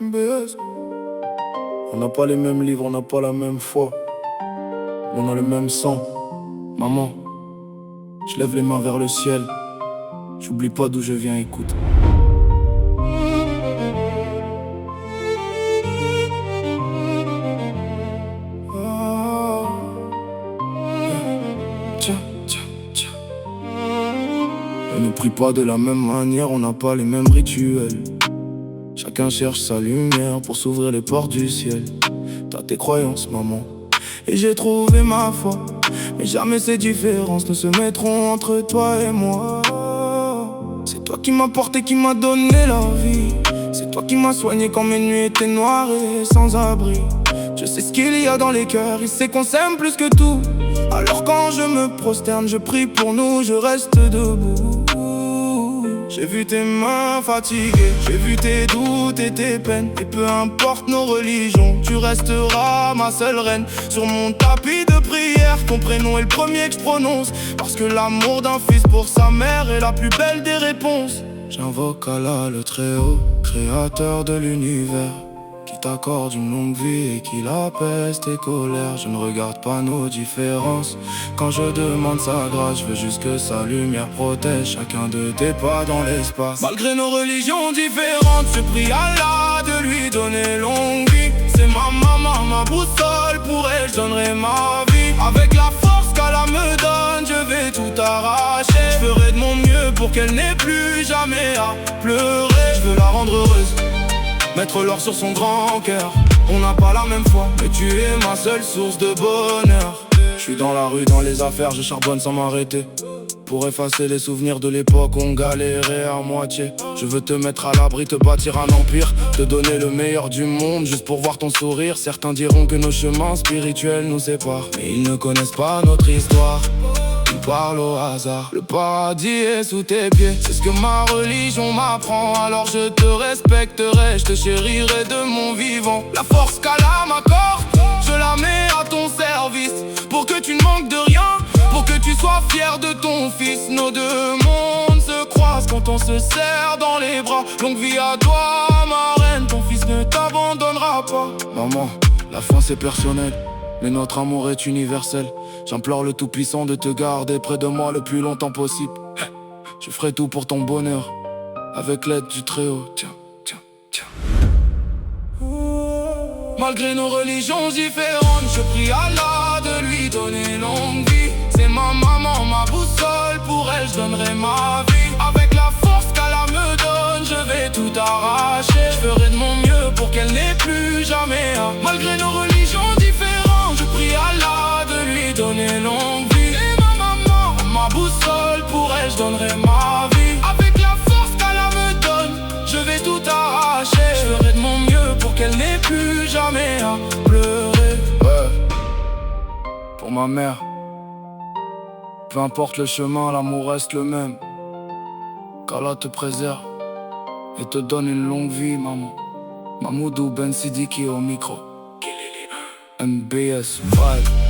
BS. On n'a pas les mêmes livres, on n'a pas la même foi. On a le même sang. Maman, je lève les mains vers le ciel. J'oublie pas d'où je viens, écoute. On ne prie pas de la même manière, on n'a pas les mêmes rituels. Chacun cherche sa lumière pour s'ouvrir les portes du ciel. T'as tes croyances, maman, et j'ai trouvé ma foi. Mais jamais ces différences ne se mettront entre toi et moi. C'est toi qui m'as porté, qui m'a donné la vie. C'est toi qui m'as soigné quand mes nuits étaient noires et sans abri. Je sais ce qu'il y a dans les cœurs, il sait qu'on s'aime plus que tout. Alors quand je me prosterne, je prie pour nous, je reste debout. J'ai vu tes mains fatiguées, j'ai vu tes doutes et tes peines. Et peu importe nos religions, tu resteras ma seule reine. Sur mon tapis de prière, ton prénom est le premier que je prononce. Parce que l'amour d'un fils pour sa mère est la plus belle des réponses. J'invoque Allah le Très-Haut, créateur de l'univers, qui t'accorde une longue vie et qui apaise tes colères. Je ne regarde pas nos différences quand je demande sa grâce. Je veux juste que sa lumière protège chacun de tes pas dans l'espace. Malgré nos religions différentes, je prie Allah de lui donner longue vie. C'est ma maman, ma boussole, pour elle je donnerai ma vie. Avec la force qu'Allah me donne, je vais tout arracher. Je ferai de mon mieux pour qu'elle n'ait plus jamais à pleurer. Je veux la rendre heureuse, mettre l'or sur son grand cœur. On n'a pas la même foi, mais tu es ma seule source de bonheur. Je suis dans la rue, dans les affaires, je charbonne sans m'arrêter. Pour effacer les souvenirs de l'époque où on galérait à moitié. Je veux te mettre à l'abri, te bâtir un empire, te donner le meilleur du monde, juste pour voir ton sourire. Certains diront que nos chemins spirituels nous séparent, mais ils ne connaissent pas notre histoire. Parle au hasard, le paradis est sous tes pieds. C'est ce que ma religion m'apprend. Alors je te respecterai, je te chérirai de mon vivant. La force qu'Allah m'accorde, je la mets à ton service. Pour que tu ne manques de rien, pour que tu sois fier de ton fils. Nos deux mondes se croisent quand on se serre dans les bras. Longue vie à toi, ma reine, ton fils ne t'abandonnera pas. Maman, la fin c'est personnel, mais notre amour est universel. J'implore le Tout-Puissant de te garder près de moi le plus longtemps possible. Je ferai tout pour ton bonheur, avec l'aide du Très-Haut. Tiens, tiens, tiens. Malgré nos religions différentes, je prie Allah de lui donner longue vie. C'est ma maman, ma boussole, pour elle je donnerai ma vie. Avec la force qu'Allah me donne, je vais tout arracher. Je ferai de mon mieux pour qu'elle n'ait plus jamais à. Malgré nos religions différentes, je prie Allah de lui donner longue vie. Et ma maman, ma boussole, pour elle je donnerai ma vie. Avec la force qu'Allah me donne, je vais tout arracher. Je ferai de mon mieux pour qu'elle n'ait plus jamais à pleurer. Ouais. Pour ma mère, peu importe le chemin, l'amour reste le même. Qu'Allah te préserve et te donne une longue vie, maman. Mahmoudou Ben Sidiki au micro. MBS 5.